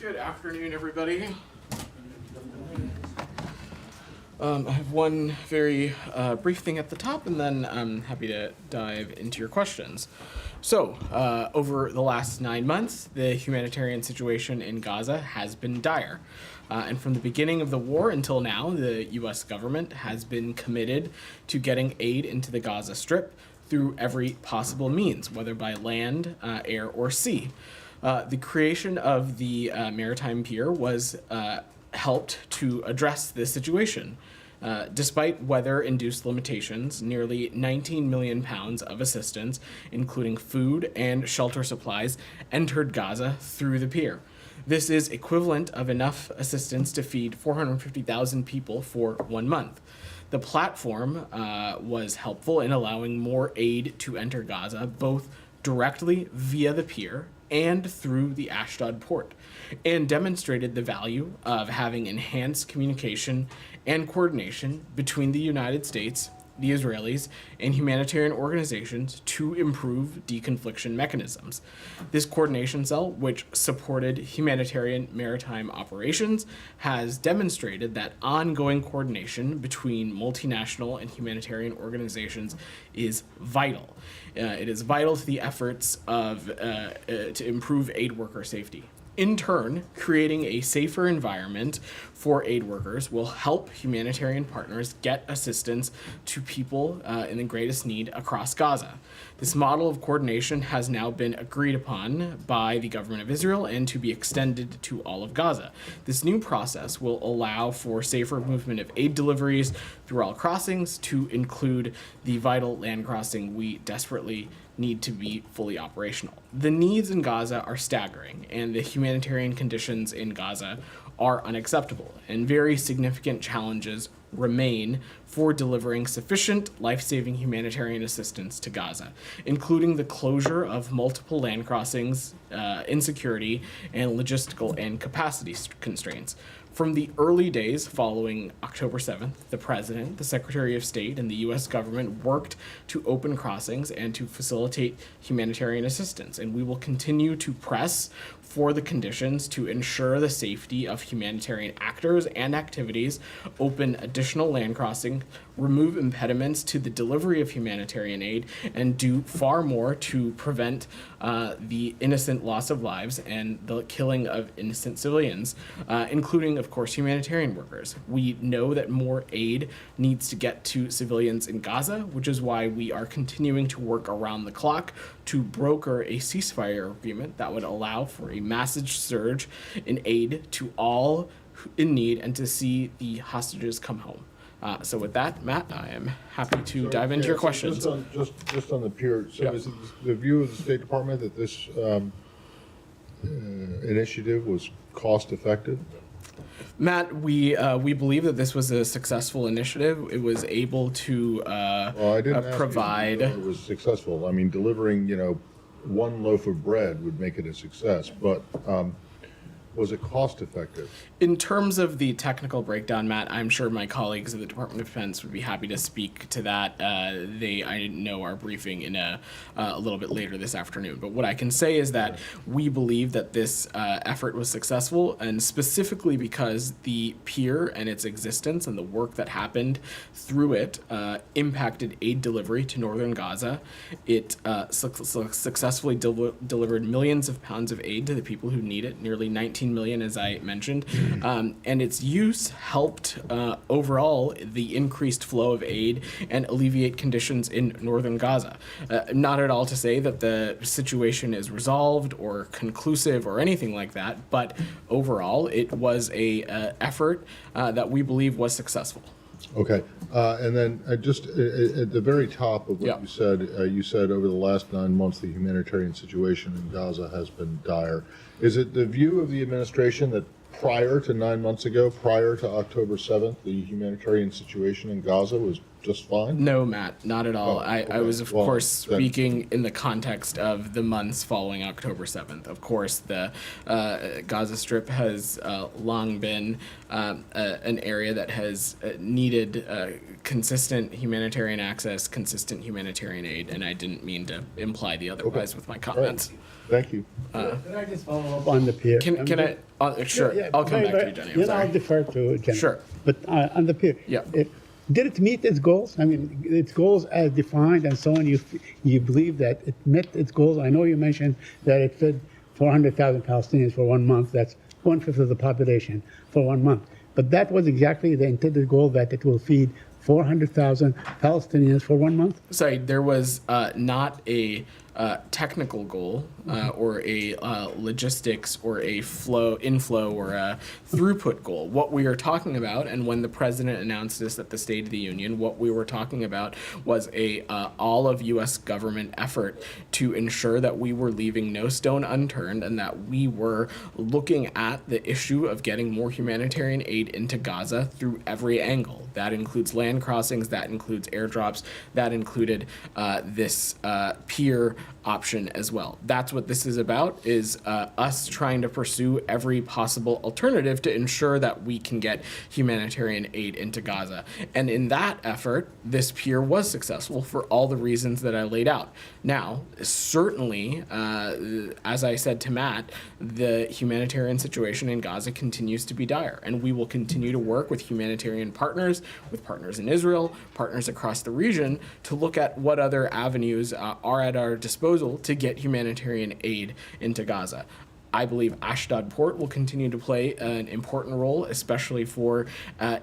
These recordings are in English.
Good afternoon, everybody. I have one very brief thing at the top, and then I'm happy to dive into your questions. So, over the last 9 months, the humanitarian situation in Gaza has been dire. And from the beginning of the war until now, the U.S. government has been committed to getting aid into the Gaza Strip through every possible means, whether by land, air, or sea. The creation of the maritime pier was helped to address this situation. Despite weather-induced limitations, nearly 19 million pounds of assistance, including food and shelter supplies, entered Gaza through the pier. This is equivalent of enough assistance to feed 450,000 people for 1 month. The platform was helpful in allowing more aid to enter Gaza, both directly via the pier and through the Ashdod port, and demonstrated the value of having enhanced communication and coordination between the United States, the Israelis, and humanitarian organizations to improve deconfliction mechanisms. This coordination cell, which supported humanitarian maritime operations, has demonstrated that ongoing coordination between multinational and humanitarian organizations is vital. It is vital to the efforts of to improve aid worker safety. In turn, creating a safer environment for aid workers will help humanitarian partners get assistance to people in the greatest need across Gaza. This model of coordination has now been agreed upon by the government of Israel and to be extended to all of Gaza. This new process will allow for safer movement of aid deliveries through all crossings, to include the vital land crossing we desperately need to be fully operational. The needs in Gaza are staggering, and the humanitarian conditions in Gaza are unacceptable, and very significant challenges remain for delivering sufficient life-saving humanitarian assistance to Gaza, including the closure of multiple land crossings, insecurity, and logistical and capacity constraints. From the early days following October 7th, the President, the Secretary of State, and the U.S. government worked to open crossings and to facilitate humanitarian assistance, and we will continue to press for the conditions to ensure the safety of humanitarian actors and activities, open additional land crossing, remove impediments to the delivery of humanitarian aid, and do far more to prevent the innocent loss of lives and the killing of innocent civilians, including, of course, humanitarian workers. We know that more aid needs to get to civilians in Gaza, which is why we are continuing to work around the clock to broker a ceasefire agreement that would allow for a massive surge in aid to all in need and to see the hostages come home. So with that, Matt, I am happy to dive into your questions. Just on the pier, so is it the view of the State Department that this initiative was cost effective? Matt, we believe that this was a successful initiative. It was able to Well, I didn't provide. ask you if it was successful. I mean, delivering, one loaf of bread would make it a success, but was it cost effective? In terms of the technical breakdown, Matt, I'm sure my colleagues at the Department of Defense would be happy to speak to that. I know our briefing in a little bit later this afternoon. But what I can say is that we believe that this effort was successful, and specifically because the pier and its existence and the work that happened through it impacted aid delivery to northern Gaza. It successfully delivered millions of pounds of aid to the people who need it, nearly 19 million, as I mentioned. And its use helped overall the increased flow of aid and alleviate conditions in northern Gaza. Not at all to say that the situation is resolved or conclusive or anything like that, but overall it was a effort that we believe was successful. Okay, and then just at the very top of what you said over the last 9 months, the humanitarian situation in Gaza has been dire. Is it the view of the administration that prior to 9 months ago, prior to October 7th, the humanitarian situation in Gaza was just fine? No, Matt, not at all. Oh, I okay. was, of Well, course, then- speaking in the context of the months following October 7th. Of course, the Gaza Strip has long been an area that has needed consistent humanitarian access, consistent humanitarian aid, and I didn't mean to imply the otherwise with my comments. Thank you. Can I just follow up on the pier? Can I? Sure, I'll come back to you, Jenny. I'm Then sorry. I'll defer to Jenny. Sure. But on the pier. Yeah. Did it meet its goals? I mean, its goals as defined and so on, you believe that it met its goals? I know you mentioned that it fed 400,000 Palestinians for 1 month. That's 1/5 of the population for 1 month. But that was exactly the intended goal, that it will feed 400,000 Palestinians for 1 month? Sorry, there was not a technical goal or a logistics or a inflow or a throughput goal. What we are talking about, and when the president announced this at the State of the Union, what we were talking about was a all of U.S. government effort to ensure that we were leaving no stone unturned and that we were looking at the issue of getting more humanitarian aid into Gaza through every angle. That includes land crossings, that includes airdrops, that included this pier option as well. That's what this is about, is us trying to pursue every possible alternative to ensure that we can get humanitarian aid into Gaza. And in that effort, this pier was successful for all the reasons that I laid out. Now, certainly, as I said to Matt, the humanitarian situation in Gaza continues to be dire, and we will continue to work with humanitarian partners, with partners in Israel, partners across the region, to look at what other avenues are at our disposal to get humanitarian aid into Gaza. I believe Ashdod Port will continue to play an important role, especially for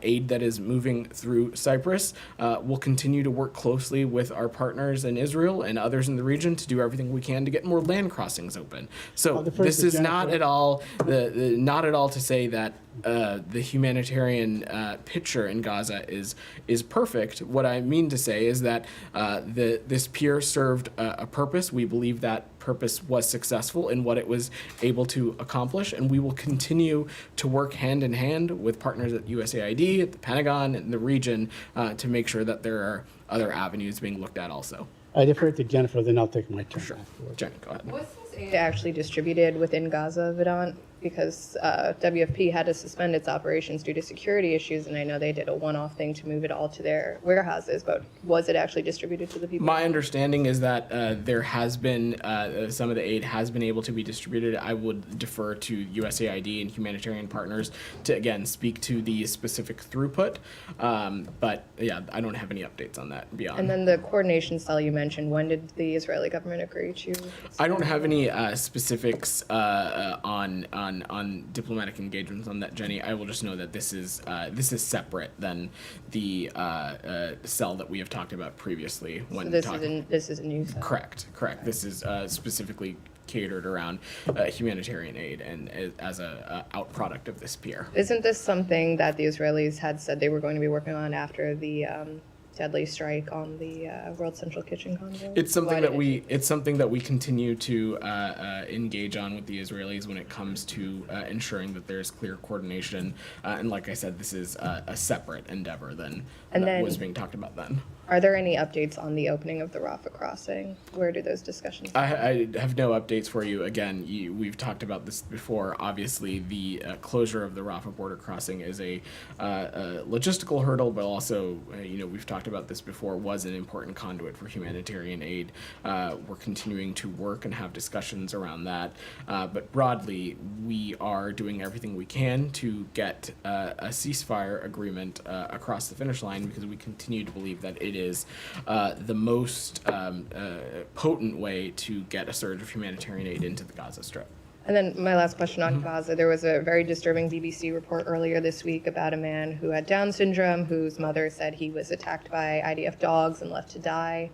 aid that is moving through Cyprus. We'll continue to work closely with our partners in Israel and others in the region to do everything we can to get more land crossings open. So defer this to is not Jennifer. at all not at all to say that the humanitarian picture in Gaza is perfect. What I mean to say is that this pier served a purpose. We believe that purpose was successful in what it was able to accomplish, and we will continue to work hand in hand with partners at USAID, at the Pentagon, and the region to make sure that there are other avenues being looked at also. I defer to Jennifer, then I'll take my turn Sure. afterwards. Jenny, go ahead. Was this aid actually distributed within Gaza, Vedant? Because WFP had to suspend its operations due to security issues, and I know they did a one-off thing to move it all to their warehouses, but was it actually distributed to the people? My understanding is that there has been some of the aid has been able to be distributed. I would defer to USAID and humanitarian partners to again speak to the specific throughput. But yeah, I don't have any updates on that beyond. And then the coordination cell you mentioned, when did the Israeli government agree to? I don't have any specifics on diplomatic engagements on that, Jenny. I will just know that this is separate than the cell that we have talked about previously when So talking. this is a new cell. Correct. This is specifically catered around humanitarian aid and as a outproduct of this pier. Isn't this something that the Israelis had said they were going to be working on after the deadly strike on the World Central Kitchen convoy? It's something Why that did we continue to engage on with the Israelis when it comes to ensuring that there's clear coordination. And like I said, this is a separate endeavor than And that then- was being talked about then. Are there any updates on the opening of the Rafah crossing? Where do those discussions? I have no updates for you. Again, we've talked about this before. Obviously, the closure of the Rafah border crossing is a logistical hurdle, but also, we've talked about this before, was an important conduit for humanitarian aid. We're continuing to work and have discussions around that. But broadly, we are doing everything we can to get a ceasefire agreement across the finish line because we continue to believe that it is the most potent way to get a surge of humanitarian aid into the Gaza Strip. And then my last question on Gaza. There was a very disturbing BBC report earlier this week about a man who had Down syndrome, whose mother said he was attacked by IDF dogs and left to die.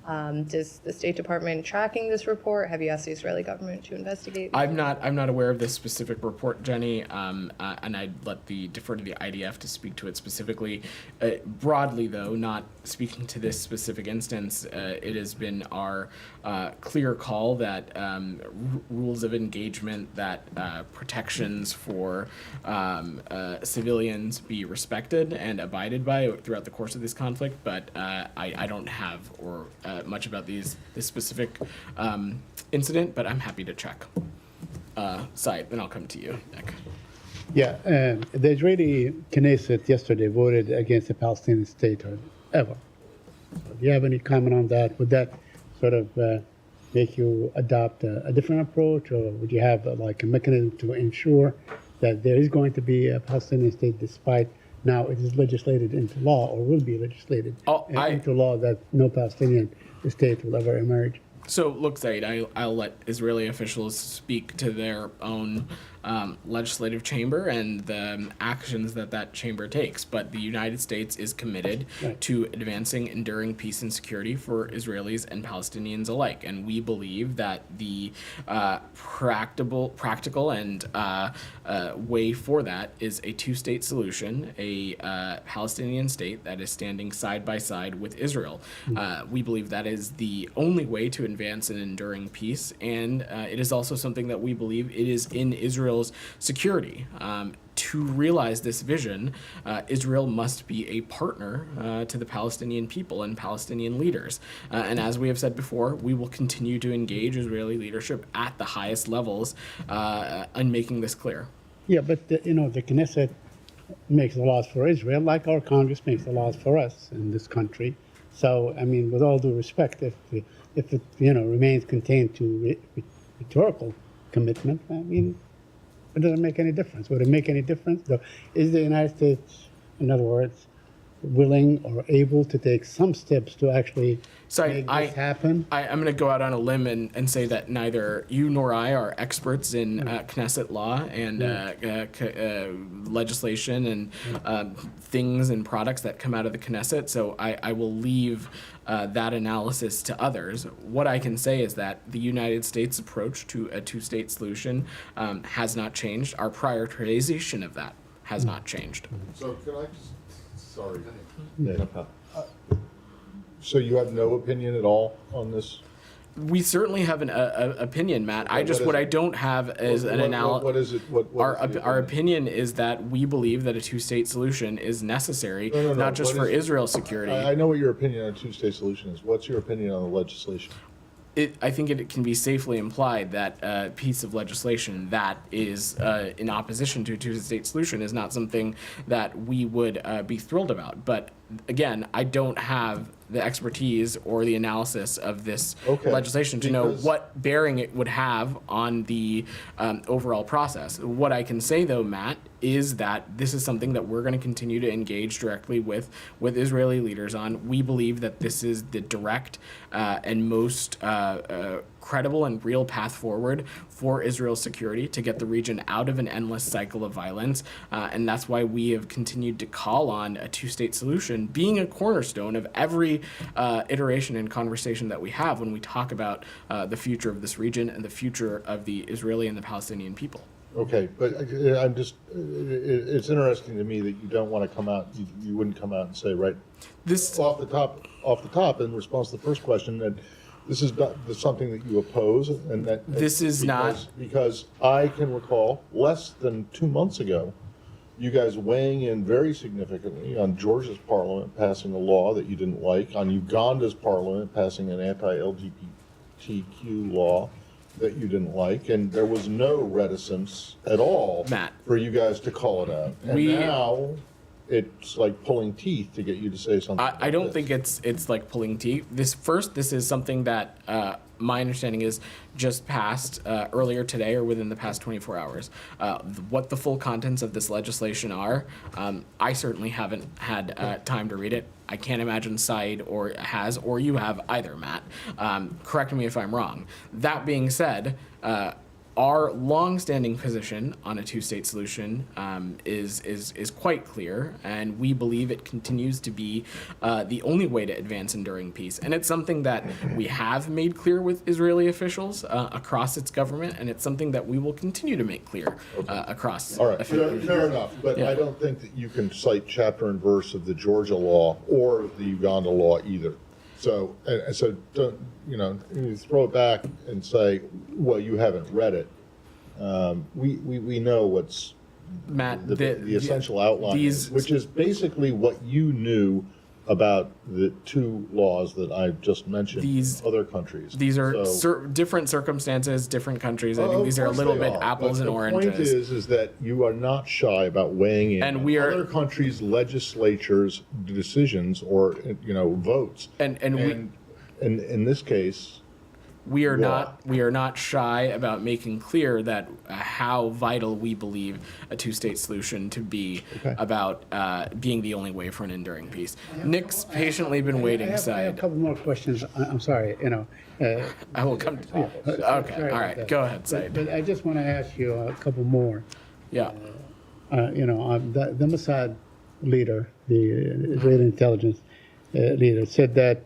Does the State Department tracking this report? Have you asked the Israeli government to investigate? I'm not aware of this specific report, Jenny, and I'd defer to the IDF to speak to it specifically. Broadly, though, not speaking to this specific instance, it has been our clear call that rules of engagement, that protections for civilians be respected and abided by throughout the course of this conflict. But I don't have much about this specific incident, but I'm happy to check. Said, then I'll come to you, Nick. Yeah, the Israeli Knesset yesterday voted against the Palestinian state ever. Do you have any comment on that? Would that sort of make you adopt a different approach, or would you have like a mechanism to ensure that there is going to be a Palestinian state despite now it is legislated into law, or will be legislated into law, that no Palestinian state will ever emerge? So look, Said, I'll let Israeli officials speak to their own legislative chamber and the actions that chamber takes. But the United States is committed to advancing enduring peace and security for Israelis and Palestinians alike. And we believe that the practical and way for that is a two-state solution, a Palestinian state that is standing side by side with Israel. We believe that is the only way to advance an enduring peace, and it is also something that we believe it is in Israel's security. To realize this vision, Israel must be a partner to the Palestinian people and Palestinian leaders. And as we have said before, we will continue to engage Israeli leadership at the highest levels in making this clear. Yeah, but the Knesset makes the laws for Israel, like our Congress makes the laws for us in this country. So, I mean, with all due respect, if it remains contained to rhetorical commitment, I mean, it doesn't make any difference. Would it make any difference? Is the United States, in other words, willing or able to take some steps to actually make this happen? I'm going to go out on a limb and say that neither you nor I are experts in Knesset law and legislation and things and products that come out of the Knesset, so I will leave that analysis to others. What I can say is that the United States' approach to a two-state solution has not changed. Our prioritization of that has not changed. So can I just, sorry. So you have no opinion at all on this? We certainly have an opinion, Matt. What I don't have is an analysis. What is it? Our opinion is that we believe that a two-state solution is necessary, not just for Israel's security. I know what your opinion on a two-state solution is. What's your opinion on the legislation? I think it can be safely implied that a piece of legislation that is in opposition to a two-state solution is not something that we would be thrilled about. But again, I don't have the expertise or the analysis of this legislation to know what bearing it would have on the overall process. What I can say, though, Matt, is that this is something that we're going to continue to engage directly with Israeli leaders on. We believe that this is the direct and most credible and real path forward for Israel's security to get the region out of an endless cycle of violence. And that's why we have continued to call on a two-state solution being a cornerstone of every iteration and conversation that we have when we talk about the future of this region and the future of the Israeli and the Palestinian people. Okay, but I'm just, it's interesting to me that you don't want to come out, you wouldn't come out and say, right, this off the top, in response to the first question, that this is not something that you oppose, and that this is because I can recall less than 2 months ago, you guys weighing in very significantly on Georgia's parliament passing a law that you didn't like, on Uganda's parliament passing an anti-LGBTQ law that you didn't like, and there was no reticence at all, Matt, for you guys to call it out. And now it's like pulling teeth to get you to say something. I don't think it's like pulling teeth. This is something that my understanding is just passed earlier today or within the past 24 hours. What the full contents of this legislation are, I certainly haven't had time to read it. I can't imagine Said or you have either, Matt. Correct me if I'm wrong. That being said, Our longstanding position on a two-state solution is quite clear, and we believe it continues to be the only way to advance enduring peace. And it's something that we have made clear with Israeli officials across its government, and it's something that we will continue to make clear across. All right, fair enough, but Yeah. I don't think that you can cite chapter and verse of the Georgia law or the Uganda law either. So, don't, you throw it back and say, well, you haven't read it. We know what's Matt, the essential outline, these- which is basically what you knew about the two laws that I just mentioned These- in other countries. These are So- different circumstances, different countries. I think Of these are a course little they bit are, apples but and oranges. The point is that you are not shy about weighing in And on we are- other countries' legislatures' decisions or votes. And in this case, we are law. not shy about making clear that how vital we believe a two-state solution to be Okay. about being the only way for an enduring peace. Nick's patiently been waiting, I have a Said. couple more questions. I'm sorry, I will come. Okay, sorry all about right, that. go ahead, Said. But I just want to ask you a couple more. Yeah. The Mossad leader, the Israeli intelligence leader, said that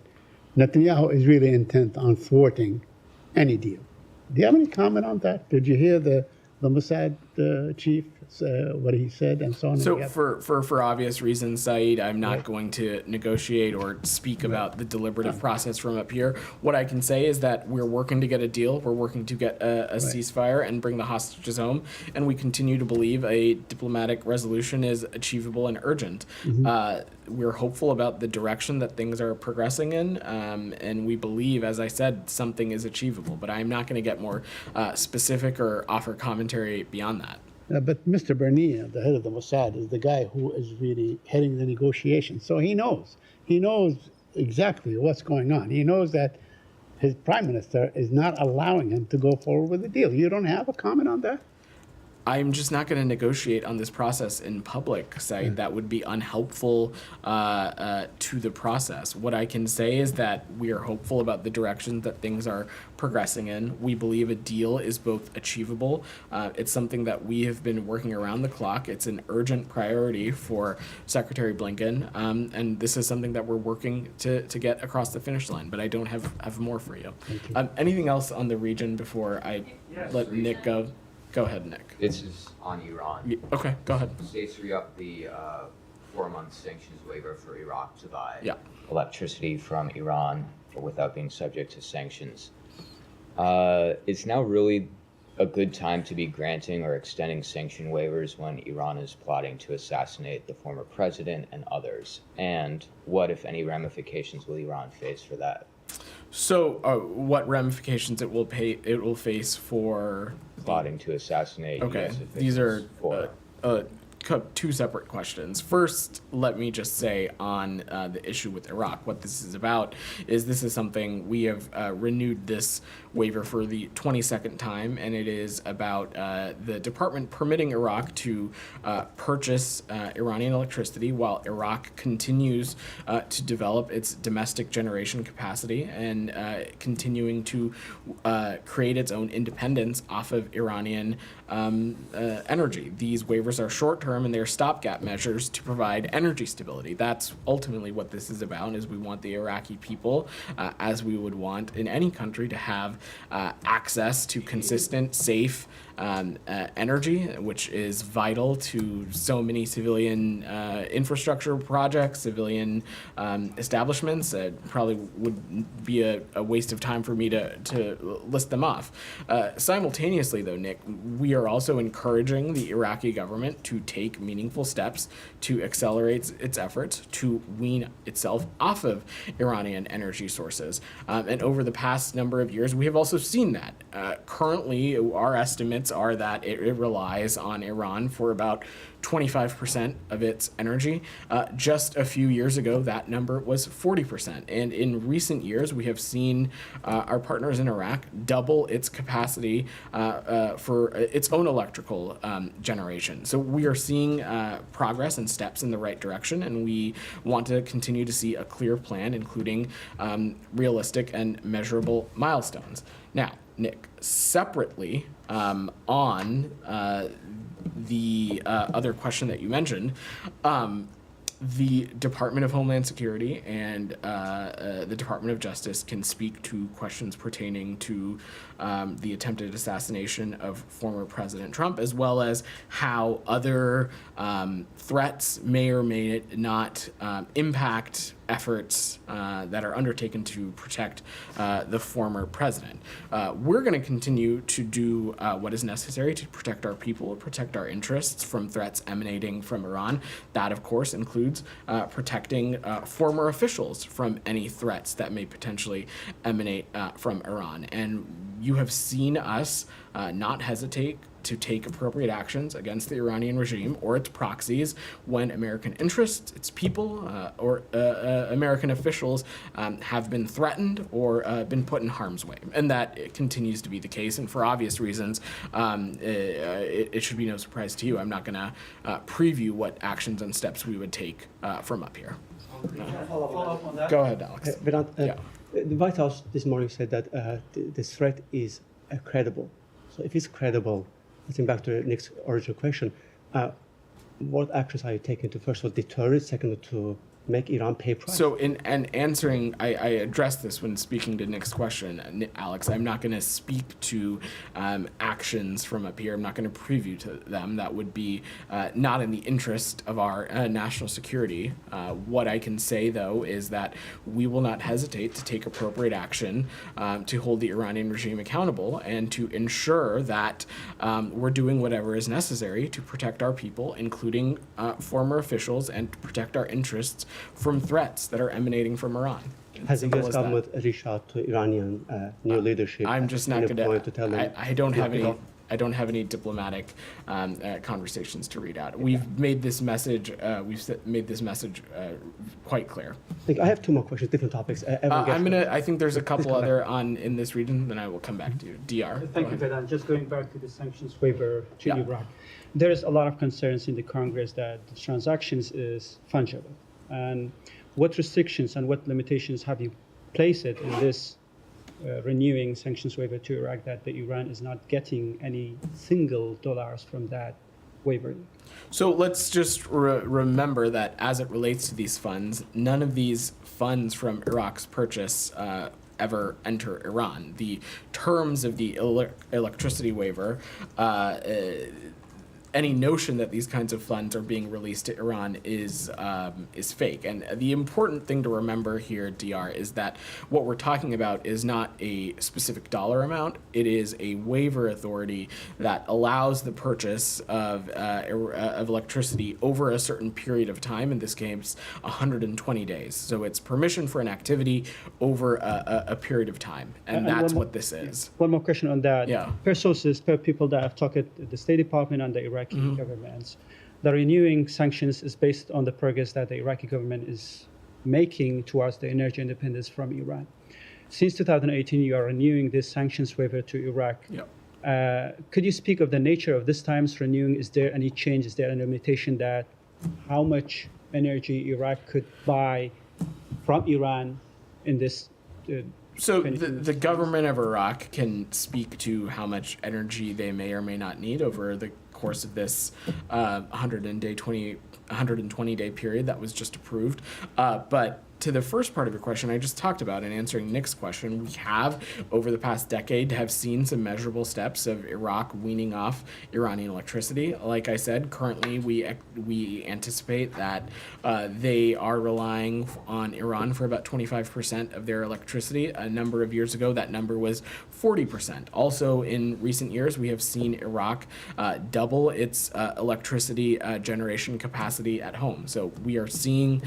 Netanyahu is really intent on thwarting any deal. Do you have any comment on that? Did you hear the Mossad chief, what he said and so on? So for obvious reasons, Saeed, I'm not going to negotiate or speak about the deliberative process from up here. What I can say is that we're working to get a deal. We're working to get a ceasefire and bring the hostages home. And we continue to believe a diplomatic resolution is achievable and urgent. We're hopeful about the direction that things are progressing in. And we believe, as I said, something is achievable. But I'm not going to get more specific or offer commentary beyond that. But Mr. Barnea, the head of the Mossad, is the guy who is really heading the negotiations. So he knows. He knows exactly what's going on. He knows that his prime minister is not allowing him to go forward with the deal. You don't have a comment on that? I'm just not going to negotiate on this process in public, Said. That would be unhelpful to the process. What I can say is that we are hopeful about the direction that things are progressing in. We believe a deal is both achievable. It's something that we have been working around the clock. It's an urgent priority for Secretary Blinken, and this is something that we're working to get across the finish line. But I don't have more for you. Anything else on the region before I let Nick go? Go ahead, Nick. This is on Iran. Okay, go ahead. States re-up the 4-month sanctions waiver for Iraq to buy Yeah. electricity from Iran without being subject to sanctions. It's now really a good time to be granting or extending sanction waivers when Iran is plotting to assassinate the former president and others. And what, if any, ramifications will Iran face for that? So, what ramifications it will face for? Plotting to assassinate Okay, US officials these are for two separate questions. First, let me just say on the issue with Iraq, what this is about is this is something we have renewed this waiver for the 22nd time, and it is about the department permitting Iraq to purchase Iranian electricity while Iraq continues to develop its domestic generation capacity and continuing to create its own independence off of Iranian energy. These waivers are short-term and they're stopgap measures to provide energy stability. That's ultimately what this is about, is we want the Iraqi people, as we would want in any country, to have access to consistent, safe energy, which is vital to so many civilian infrastructure projects, civilian establishments. It probably would be a waste of time for me to list them off. Simultaneously, though, Nick, we are also encouraging the Iraqi government to take meaningful steps to accelerate its efforts to wean itself off of Iranian energy sources. And over the past number of years, we have also seen that. Currently, our estimates are that it relies on Iran for about 25% of its energy. Just a few years ago, that number was 40%. And in recent years, we have seen our partners in Iraq double its capacity for its own electrical generation. So we are seeing progress and steps in the right direction, and we want to continue to see a clear plan, including realistic and measurable milestones. Now, Nick. Separately, on the other question that you mentioned, the Department of Homeland Security and the Department of Justice can speak to questions pertaining to the attempted assassination of former President Trump, as well as how other threats may or may not impact efforts that are undertaken to protect the former president. We're going to continue to do what is necessary to protect our people, protect our interests from threats emanating from Iran. That, of course, includes protecting former officials from any threats that may potentially emanate from Iran. And you have seen us not hesitate to take appropriate actions against the Iranian regime or its proxies when American interests, its people, or American officials have been threatened or been put in harm's way. And that continues to be the case. And for obvious reasons, it should be no surprise to you. I'm not going to preview what actions and steps we would take from up here. Follow up on that. Go ahead, Alex. Vedant, Yeah. the White House this morning said that the threat is credible. So if it's credible, getting back to Nick's original question, what actions are you taking to, first of all, deter it, second, to make Iran pay price? So in answering, I addressed this when speaking to Nick's question, Alex. I'm not going to speak to actions from up here. I'm not going to preview to them. That would be not in the interest of our national security. What I can say, though, is that we will not hesitate to take appropriate action to hold the Iranian regime accountable and to ensure that we're doing whatever is necessary to protect our people, including former officials, and to protect our interests from threats that are emanating from Iran. Has the Simple U.S. as that. government reached out to Iranian new leadership? I'm just not any going point to tell them? I don't have any. No. I don't have any diplomatic conversations to read out. We've made this message. Made this message quite clear. I have two more questions, different topics. I think there's a couple other in this region. Then I will come back to you. Dr. Thank Go you, ahead. Vedant. Just going back to the sanctions waiver to Yeah. Iraq. There is a lot of concerns in the Congress that the transactions is fungible. And what restrictions and what limitations have you placed it in this renewing sanctions waiver to Iraq that the Iran is not getting any single dollars from that waiver? So let's just remember that as it relates to these funds, none of these funds from Iraq's purchase ever enter Iran. The terms of the electricity waiver, any notion that these kinds of funds are being released to Iran is fake. And the important thing to remember here, DR, is that what we're talking about is not a specific dollar amount. It is a waiver authority that allows the purchase of electricity over a certain period of time, in this case, 120 days. So it's permission for an activity over a period of time. And that's what this is. One more question on that. Yeah. Per sources, per people that have talked at the State Department and the Iraqi governments, the renewing sanctions is based on the progress that the Iraqi government is making towards the energy independence from Iran. Since 2018, you are renewing this sanctions waiver to Iraq. Yep. Could you speak of the nature of this time's renewing? Is there any change? Is there any limitation that how much energy Iraq could buy from Iran in this? So the government of Iraq can speak to how much energy they may or may not need over the course of this 120-day period that was just approved. But to the first part of your question, I just talked about in answering Nick's question, we have, over the past decade, have seen some measurable steps of Iraq weaning off Iranian electricity. Like I said, currently we anticipate that they are relying on Iran for about 25% of their electricity. A number of years ago, that number was 40%. Also, in recent years, we have seen Iraq double its electricity generation capacity at home. So we are seeing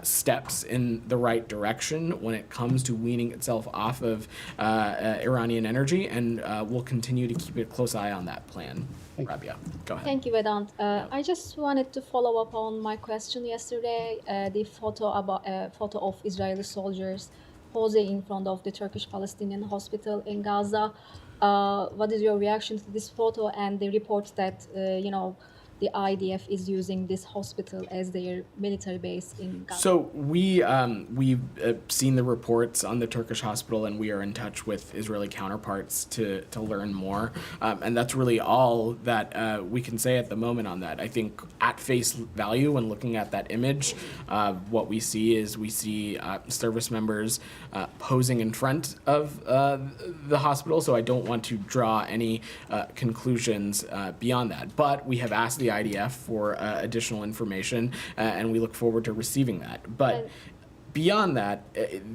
steps in the right direction when it comes to weaning itself off of Iranian energy, and we'll continue to keep a close eye on that plan. Rabia, go ahead. Thank you, Vedant. I just wanted to follow up on my question yesterday. The photo of Israeli soldiers posing in front of the Turkish-Palestinian hospital in Gaza. What is your reaction to this photo and the reports that the IDF is using this hospital as their military base in Gaza? So we've seen the reports on the Turkish hospital, and we are in touch with Israeli counterparts to learn more. And that's really all that we can say at the moment on that. I think at face value, when looking at that image, what we see is service members posing in front of the hospital. So I don't want to draw any conclusions beyond that. But we have asked the IDF for additional information, and we look forward to receiving that. But beyond that,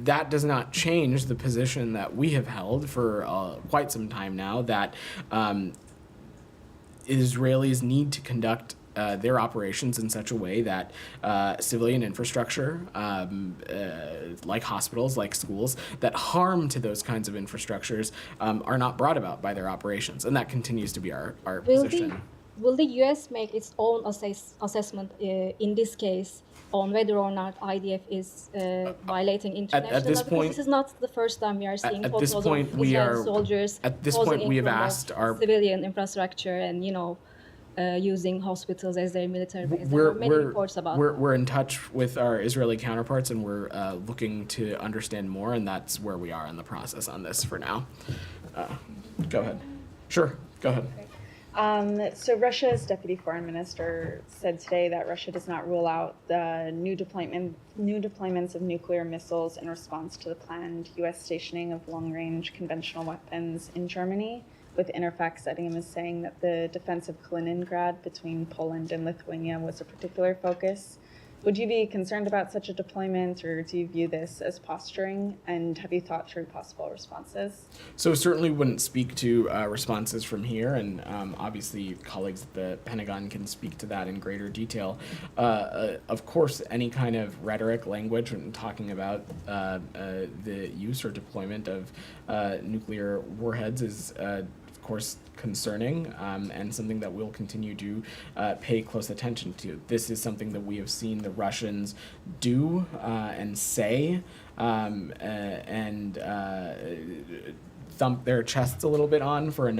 that does not change the position that we have held for quite some time now, that Israelis need to conduct their operations in such a way that civilian infrastructure, like hospitals, like schools, that harm to those kinds of infrastructures are not brought about by their operations. And that continues to be our position. Will the U.S. make its own assessment in this case on whether or not IDF is violating international this law? Because point- this is not the first time we are seeing at photos this point, of we Israeli are- soldiers at this posing point, in we have front of asked our- civilian infrastructure and, using hospitals as their military base. There are many reports about we're in touch with our Israeli counterparts, and we're looking to understand more, and that's where we are in the process on this for now. Go ahead. Sure, go ahead. So Russia's deputy foreign minister said today that Russia does not rule out the new deployments of nuclear missiles in response to the planned U.S. stationing of long-range conventional weapons in Germany, with Interfax citing him as saying that the defense of Kaliningrad between Poland and Lithuania was a particular focus. Would you be concerned about such a deployment, or do you view this as posturing? And have you thought through possible responses? So certainly wouldn't speak to responses from here, and obviously colleagues at the Pentagon can speak to that in greater detail. Of course, any kind of rhetoric, language, when talking about the use or deployment of nuclear warheads is of course concerning, and something that we'll continue to pay close attention to. This is something that we have seen the Russians do and say, and thump their chests a little bit on for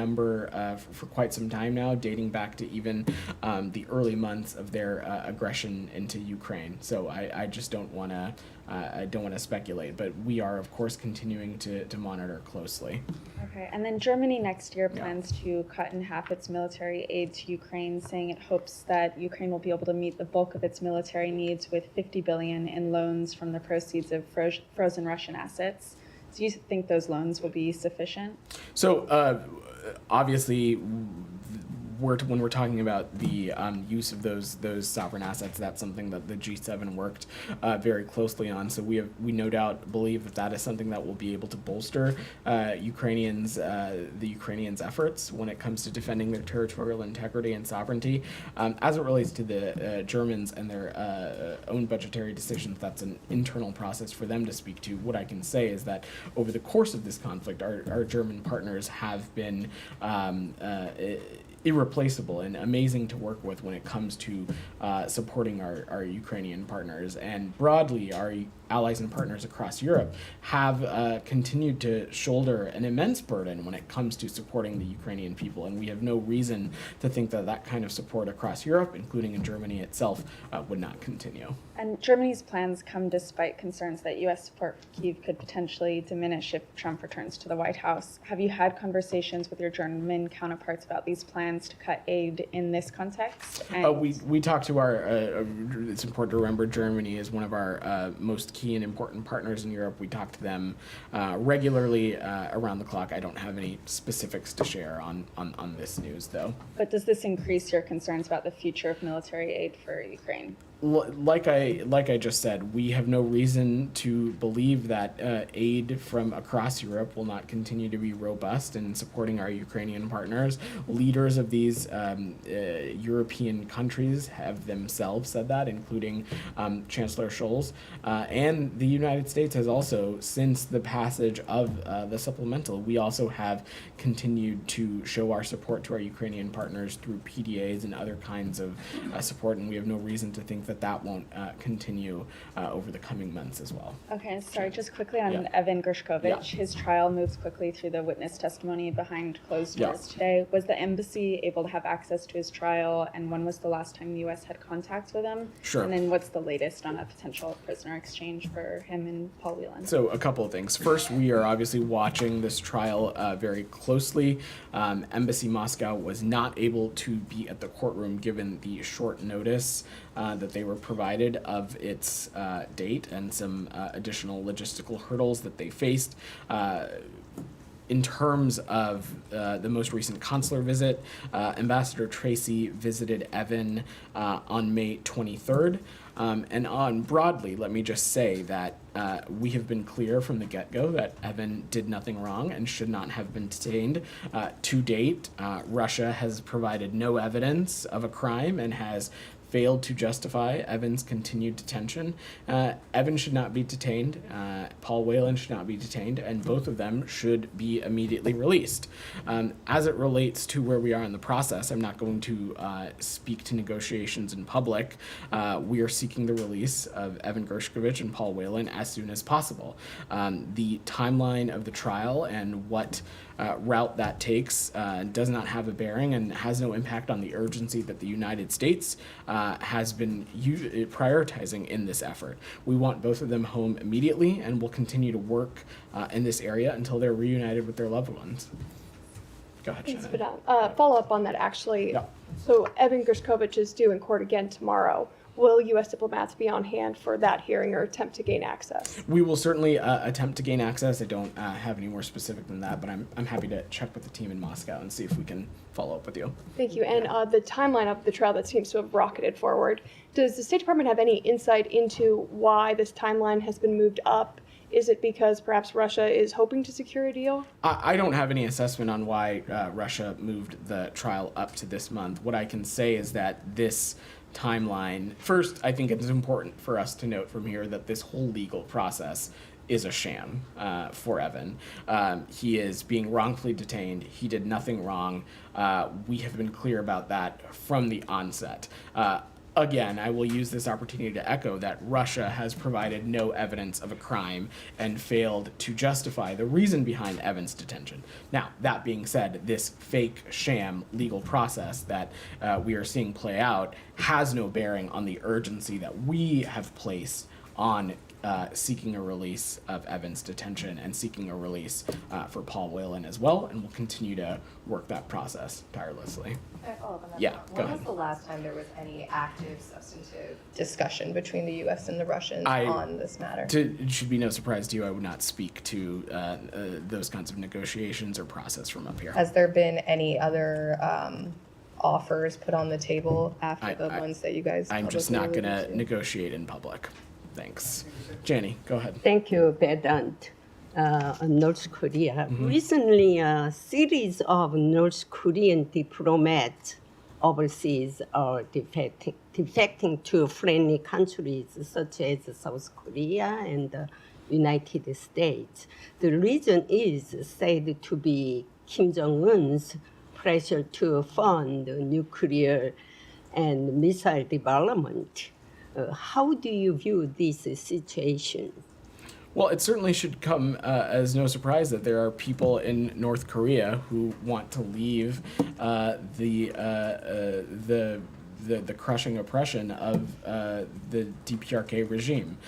for quite some time now, dating back to even the early months of their aggression into Ukraine. So I just don't want to speculate, but we are of course continuing to monitor closely. Okay, and then Germany next year plans to cut in half its military aid to Ukraine, saying it hopes that Ukraine will be able to meet the bulk of its military needs with $50 billion in loans from the proceeds of frozen Russian assets. Do you think those loans will be sufficient? So obviously, when we're talking about the use of those sovereign assets, that's something that the G7 worked very closely on. So we no doubt believe that is something that will be able to bolster the Ukrainians' efforts when it comes to defending their territorial integrity and sovereignty. As it relates to the Germans and their own budgetary decisions, that's an internal process for them to speak to. What I can say is that over the course of this conflict, our German partners have been irreplaceable and amazing to work with when it comes to supporting our Ukrainian partners. And broadly, our allies and partners across Europe have continued to shoulder an immense burden when it comes to supporting the Ukrainian people. And we have no reason to think that that kind of support across Europe, including in Germany itself, would not continue. And Germany's plans come despite concerns that U.S. support for Kyiv could potentially diminish if Trump returns to the White House. Have you had conversations with your German counterparts about these plans to cut aid in this context? And We talked to it's important to remember Germany is one of our most key and important partners in Europe. We talk to them regularly around the clock. I don't have any specifics to share on this news, though. But does this increase your concerns about the future of military aid for Ukraine? Like I just said, we have no reason to believe that aid from across Europe will not continue to be robust in supporting our Ukrainian partners. Leaders of these European countries have themselves said that, including Chancellor Scholz. And the United States has also, since the passage of the supplemental, we also have continued to show our support to our Ukrainian partners through PDAs and other kinds of support, and we have no reason to think that won't continue over the coming months as well. Okay, sorry, just quickly on Yeah. Evan Gershkovich. Yeah. His trial moves quickly through the witness testimony behind closed Yeah. doors today. Was the embassy be able to have access to his trial? And when was the last time the U.S. had contact with him? Sure. And then what's the latest on a potential prisoner exchange for him and Paul Whelan? So a couple of things. First, we are obviously watching this trial very closely. Embassy Moscow was not able to be at the courtroom given the short notice that they were provided of its date and some additional logistical hurdles that they faced. In terms of the most recent consular visit, Ambassador Tracy visited Evan on May 23rd. And on broadly, let me just say that we have been clear from the get-go that Evan did nothing wrong and should not have been detained. To date, Russia has provided no evidence of a crime and has failed to justify Evan's continued detention. Evan should not be detained. Paul Whelan should not be detained, and both of them should be immediately released. As it relates to where we are in the process, I'm not going to speak to negotiations in public. We are seeking the release of Evan Gershkovich and Paul Whelan as soon as possible. The timeline of the trial and what route that takes does not have a bearing and has no impact on the urgency that the United States has been prioritizing in this effort. We want both of them home immediately, and will continue to work in this area until they're reunited with their loved ones. Go ahead, Thanks, Shannon. Vedant. Follow up on that, actually. Yeah. So Evan Gershkovich is due in court again tomorrow. Will U.S. diplomats be on hand for that hearing or attempt to gain access? We will certainly attempt to gain access. I don't have any more specific than that, but I'm happy to check with the team in Moscow and see if we can follow up with you. Thank you. And the timeline of the trial that seems to have rocketed forward, does the State Department have any insight into why this timeline has been moved up? Is it because perhaps Russia is hoping to secure a deal? I don't have any assessment on why Russia moved the trial up to this month. What I can say is that this timeline, first, I think it's important for us to note from here that this whole legal process is a sham for Evan. He is being wrongfully detained. He did nothing wrong. We have been clear about that from the onset. Again, I will use this opportunity to echo that Russia has provided no evidence of a crime and failed to justify the reason behind Evan's detention. Now, that being said, this fake sham legal process that we are seeing play out has no bearing on the urgency that we have placed on seeking a release of Evan's detention and seeking a release for Paul Whelan as well, and we'll continue to work that process tirelessly. Can I follow up on that? Yeah, When go ahead. was the last time there was any active, substantive discussion between the U.S. and the Russians I- on this matter? It should be no surprise to you, I would not speak to those kinds of negotiations or process from up here. Has there been any other offers put on the table after I- the ones that you guys? I'm just publicly not going to alluded to? negotiate in public. Thanks. Janie, go ahead. Thank you, Vedant. North Korea. Recently, a series of North Korean diplomats overseas are defecting to friendly countries such as South Korea and the United States. The reason is said to be Kim Jong-un's pressure to fund nuclear and missile development. How do you view this situation? Well, it certainly should come as no surprise that there are people in North Korea who want to leave the crushing oppression of the DPRK regime.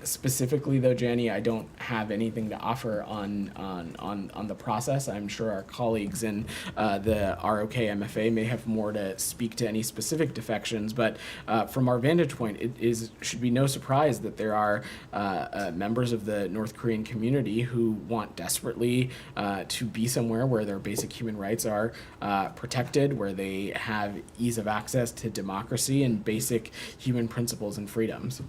Specifically, though, Janie, I don't have anything to offer on the process. I'm sure our colleagues in the ROK MFA may have more to speak to any specific defections, but from our vantage point, should be no surprise that there are members of the North Korean community who want desperately to be somewhere where their basic human rights are protected, where they have ease of access to democracy and basic human principles and freedoms.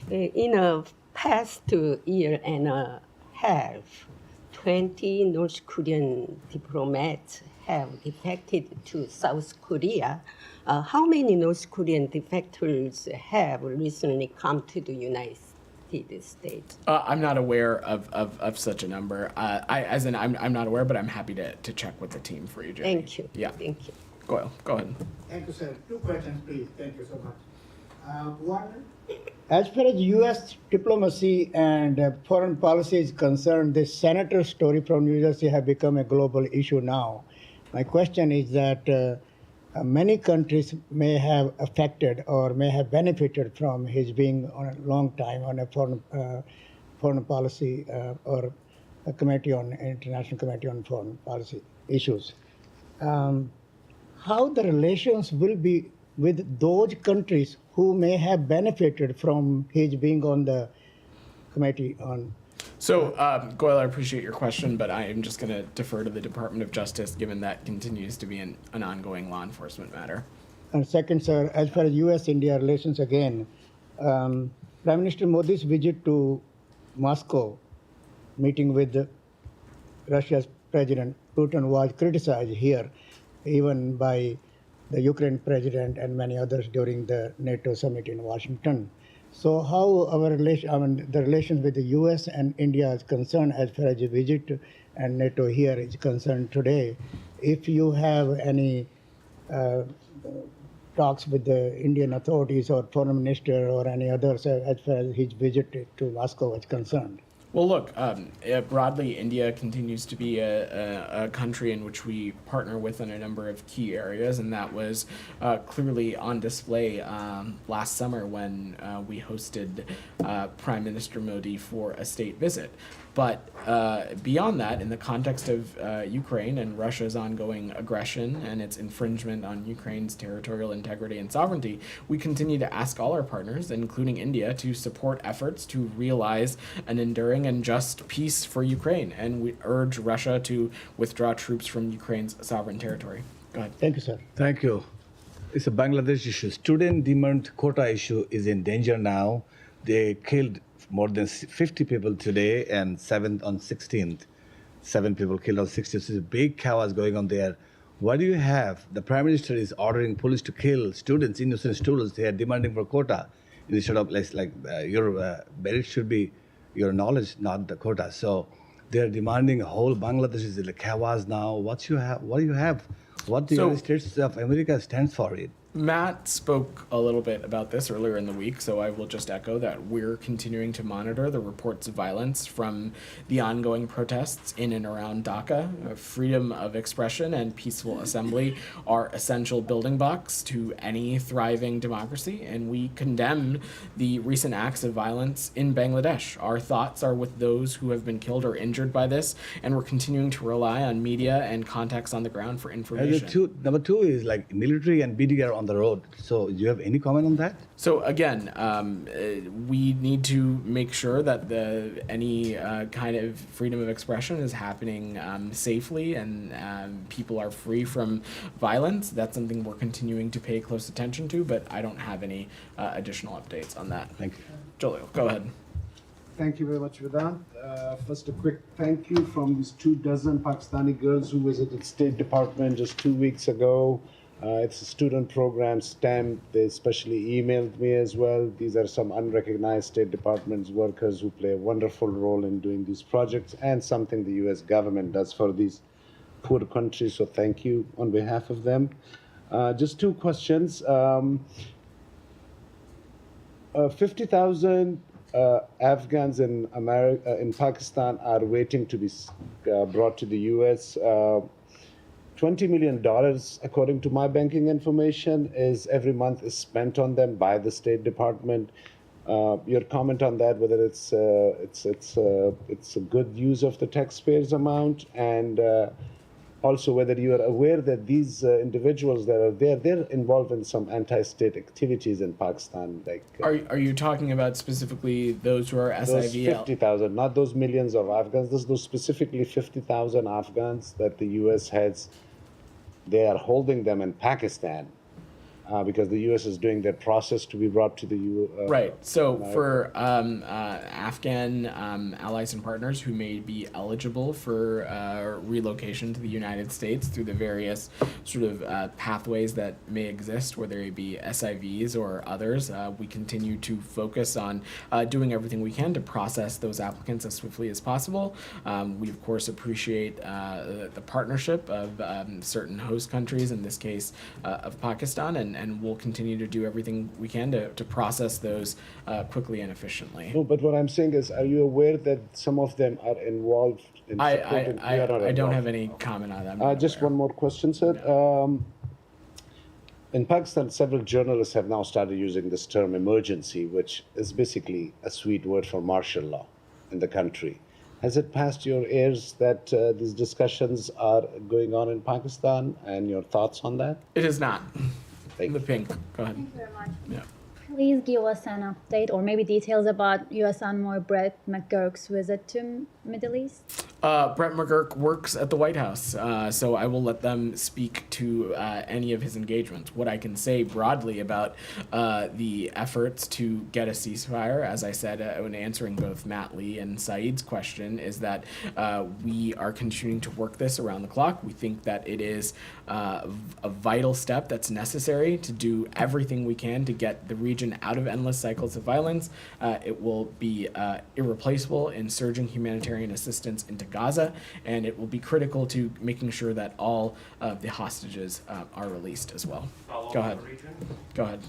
In a past year and a half, 20 North Korean diplomats have defected to South Korea. How many North Korean defectors have recently come to the United States? I'm not aware of such a number. I'm not aware, but I'm happy to check with the team for you, Janie. Thank you. Yeah. Thank you. Go ahead. Thank you, sir. Two questions, please. Thank you so much. One, as far as U.S. diplomacy and foreign policy is concerned, this senator story from New Jersey have become a global issue now. My question is that many countries may have affected or may have benefited from his being on a long time on a foreign policy or a committee on international committee on foreign policy issues. How the relations will be with those countries who may have benefited from his being on the committee on. So, Goyle, I appreciate your question, but I am just going to defer to the Department of Justice, given that continues to be an ongoing law enforcement matter. And second, sir, as far as U.S.-India relations again, Prime Minister Modi's visit to Moscow, meeting with Russia's President Putin, was criticized here, even by the Ukraine president and many others during the NATO summit in Washington. So how our the relations with the U.S. and India is concerned as far as the visit and NATO here is concerned today, if you have any talks with the Indian authorities or foreign minister or any others as far as his visit to Moscow is concerned? Well, look, broadly, India continues to be a country in which we partner with in a number of key areas, and that was clearly on display last summer when we hosted Prime Minister Modi for a state visit. But beyond that, in the context of Ukraine and Russia's ongoing aggression and its infringement on Ukraine's territorial integrity and sovereignty, we continue to ask all our partners, including India, to support efforts to realize an enduring and just peace for Ukraine. And we urge Russia to withdraw troops from Ukraine's sovereign territory. Go ahead. Thank you, sir. Thank you. It's a Bangladesh issue. Student demand quota issue is in danger now. They killed more than 50 people today and 7 on 16th. 7 people killed on 16th. So there's a big chaos going on there. What do you have? The Prime Minister is ordering police to kill students, innocent students. They are demanding for quota. Instead of your merit should be your knowledge, not the quota. So they are demanding a whole Bangladesh is like chaos now. What do you have? What the United States of America stands for it? Matt spoke a little bit about this earlier in the week, so I will just echo that we're continuing to monitor the reports of violence from the ongoing protests in and around Dhaka. Freedom of expression and peaceful assembly are essential building blocks to any thriving democracy, and we condemn the recent acts of violence in Bangladesh. Our thoughts are with those who have been killed or injured by this, and we're continuing to rely on media and contacts on the ground for information. Number two is like military and BD are on the road. So do you have any comment on that? So again, we need to make sure that any kind of freedom of expression is happening safely and people are free from violence. That's something we're continuing to pay close attention to, but I don't have any additional updates on that. Thank you. Jalil, go ahead. Thank you very much, Vedant. First, a quick thank you from these 24 Pakistani girls who visited State Department just 2 weeks ago. It's a student program, STEM. They especially emailed me as well. These are some unrecognized State Department's workers who play a wonderful role in doing these projects and something the U.S. government does for these poor countries. So thank you on behalf of them. Just 2 questions. 50,000 Afghans in Pakistan are waiting to be brought to the U.S. $20 million, according to my banking information, is every month is spent on them by the State Department. Your comment on that, whether it's a good use of the taxpayers' amount, and also whether you are aware that these individuals that are there, they're involved in some anti-state activities in Pakistan. Like, are you talking about specifically those who are those SIV? 50,000, not those millions of Afghans. Those specifically 50,000 Afghans that the U.S. has. They are holding them in Pakistan because the U.S. is doing their process to be brought to the U.S. Right. So for Afghan allies and partners who may be eligible for relocation to the United States through the various sort of pathways that may exist, whether it be SIVs or others, we continue to focus on doing everything we can to process those applicants as swiftly as possible. We, of course, appreciate the partnership of certain host countries, in this case of Pakistan, and and we'll continue to do everything we can to process those quickly and efficiently. No, but what I'm saying is, are you aware that some of them are involved in supporting? You are not I don't involved. have any comment on that. Just one more question, sir. In Pakistan, several journalists have now started using this term emergency, which is basically a sweet word for martial law in the country. Has it passed your ears that these discussions are going on in Pakistan, and your thoughts on that? It is not. Thank The pink. Go ahead. Thank you very much. Yeah. Please give us an update or maybe details about U.S. Envoy Brett McGurk's visit to Middle East. Brett McGurk works at the White House, so I will let them speak to any of his engagements. What I can say broadly about the efforts to get a ceasefire, as I said when answering both Matt Lee and Saeed's question, is that we are continuing to work this around the clock. We think that it is a vital step that's necessary to do everything we can to get the region out of endless cycles of violence. It will be irreplaceable in surging humanitarian assistance into Gaza, and it will be critical to making sure that all of the hostages are released as well. Go ahead. Go ahead.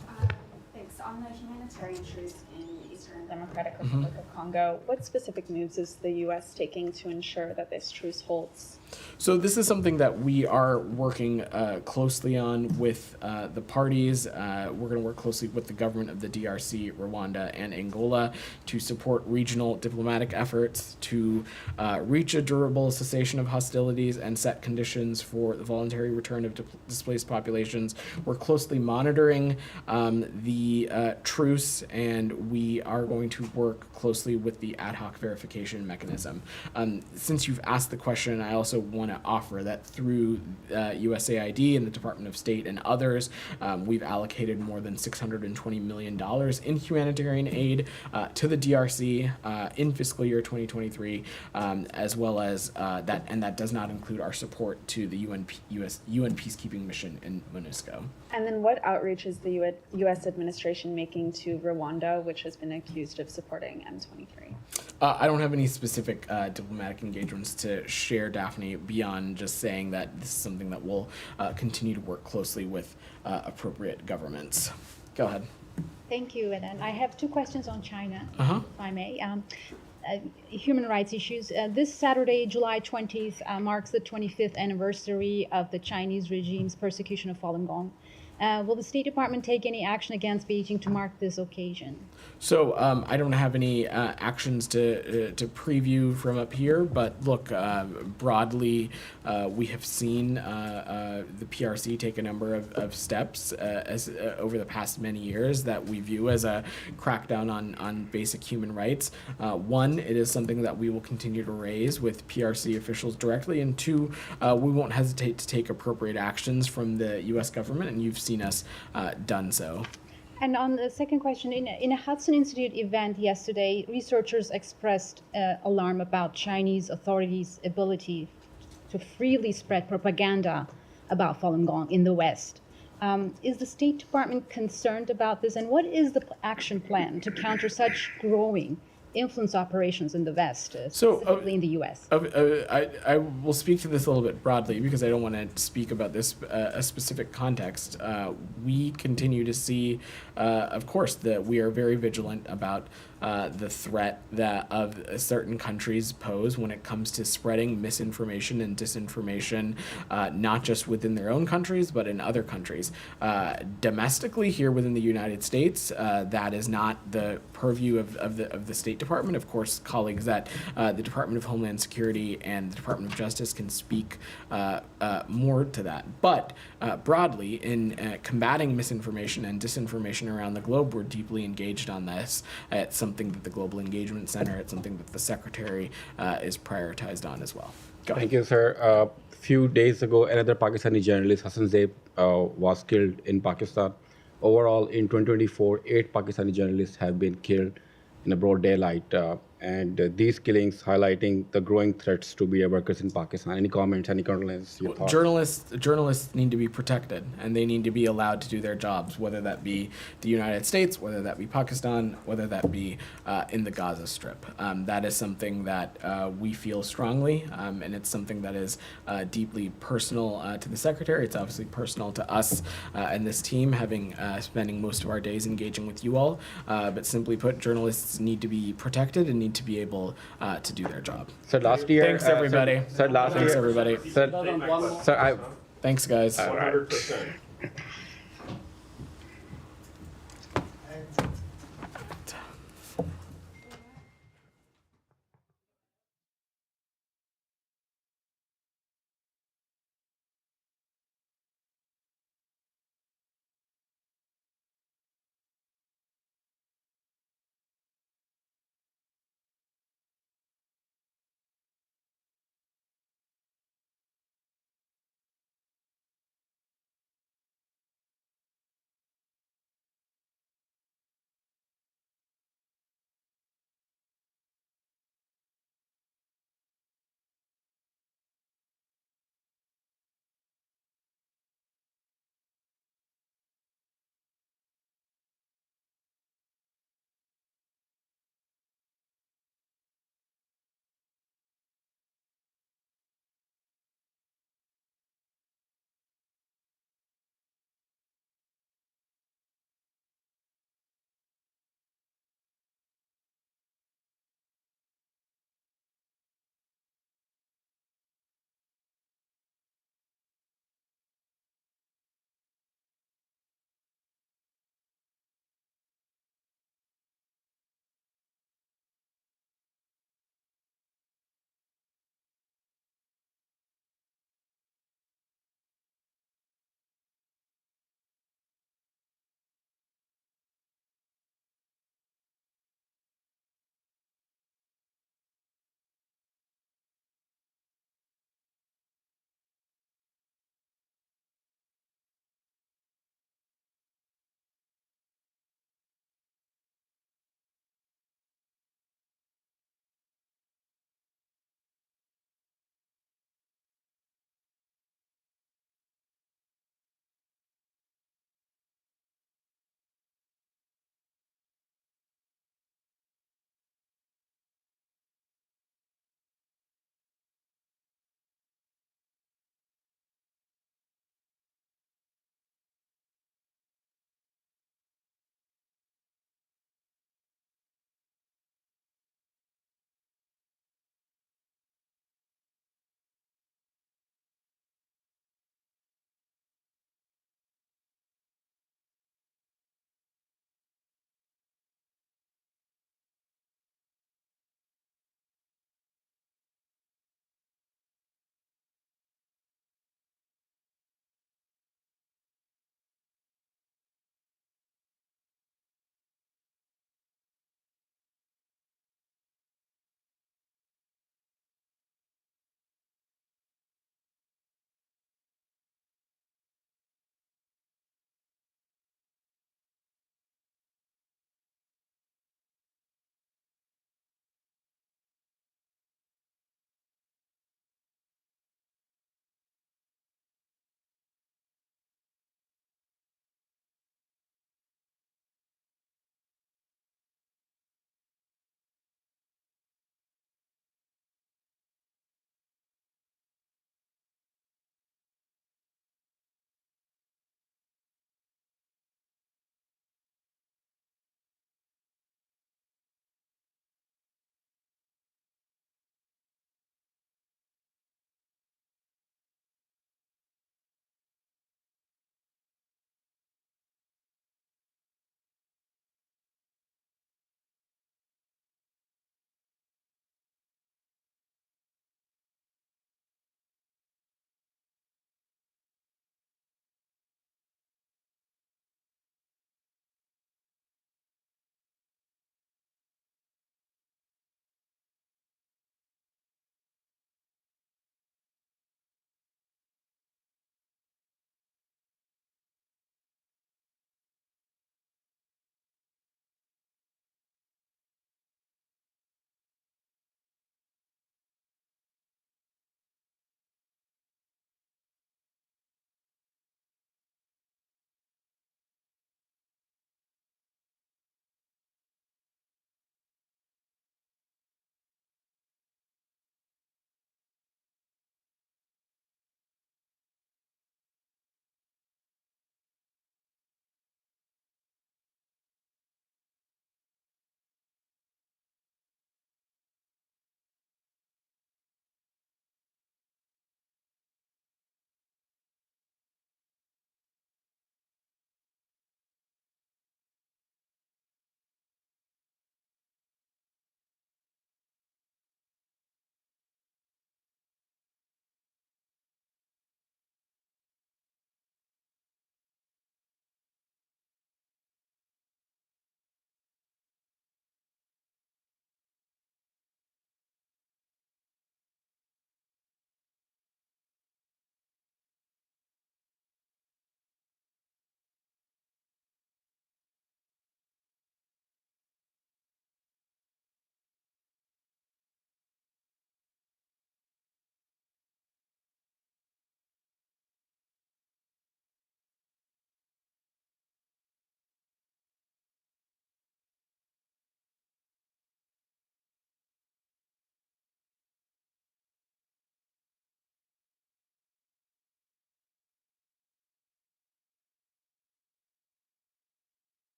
Thanks. On the humanitarian truce in Eastern Democratic Republic of Congo, what specific moves is the U.S. taking to ensure that this truce holds? So this is something that we are working closely on with the parties. We're going to work closely with the government of the DRC, Rwanda, and Angola to support regional diplomatic efforts to reach a durable cessation of hostilities and set conditions for the voluntary return of displaced populations. We're closely monitoring the truce, and we are going to work closely with the ad hoc verification mechanism. Since you've asked the question, I also want to offer that through USAID and the Department of State and others, we've allocated more than $620 million in humanitarian aid to the DRC in fiscal year 2023, as well as that, and that does not include our support to the UN peacekeeping mission in MONUSCO. And then what outreach is the U.S. administration making to Rwanda, which has been accused of supporting M23? I don't have any specific diplomatic engagements to share, Daphne, beyond just saying that this is something that we'll continue to work closely with appropriate governments. Go ahead. Thank you. And I have two questions on China, Uh-huh. if I may. Human rights issues. This Saturday, July 20th, marks the 25th anniversary of the Chinese regime's persecution of Falun Gong. Will the State Department take any action against Beijing to mark this occasion? So I don't have any actions to preview from up here, but look, broadly, we have seen the PRC take a number of steps over the past many years that we view as a crackdown on basic human rights. One, it is something that we will continue to raise with PRC officials directly, and two, we won't hesitate to take appropriate actions from the U.S. government, and you've seen us done so. And on the second question, in a Hudson Institute event yesterday, researchers expressed alarm about Chinese authorities' ability to freely spread propaganda about Falun Gong in the West. Is the State Department concerned about this, and what is the action plan to counter such growing influence operations in the West, specifically in the U.S.? I will speak to this a little bit broadly because I don't want to speak about this a specific context. We continue to see, of course, that we are very vigilant about the threat that of certain countries pose when it comes to spreading misinformation and disinformation, not just within their own countries, but in other countries. Domestically, here within the United States, that is not the purview of the State Department. Of course, colleagues at the Department of Homeland Security and the Department of Justice can speak more to that. But broadly, in combating misinformation and disinformation around the globe, we're deeply engaged on this. It's something that the Global Engagement Center, it's something that the Secretary is prioritized on as well. Go ahead. Thank you, sir. A few days ago, another Pakistani journalist, Hassan Zaib, was killed in Pakistan. Overall, in 2024, 8 Pakistani journalists have been killed in a broad daylight. and these killings highlighting the growing threats to media workers in Pakistan. Any comments, any condolences, your thoughts? Journalists need to be protected, and they need to be allowed to do their jobs, whether that be the United States, whether that be Pakistan, whether that be in the Gaza Strip. That is something that we feel strongly, and it's something that is deeply personal to the Secretary. It's obviously personal to us and this team, having spending most of our days engaging with you all. But simply put, journalists need to be protected and need to be able to do their job. So last year, Thanks, everybody. Sir, last Thanks, year, everybody. Sir, Thanks, guys. 100%.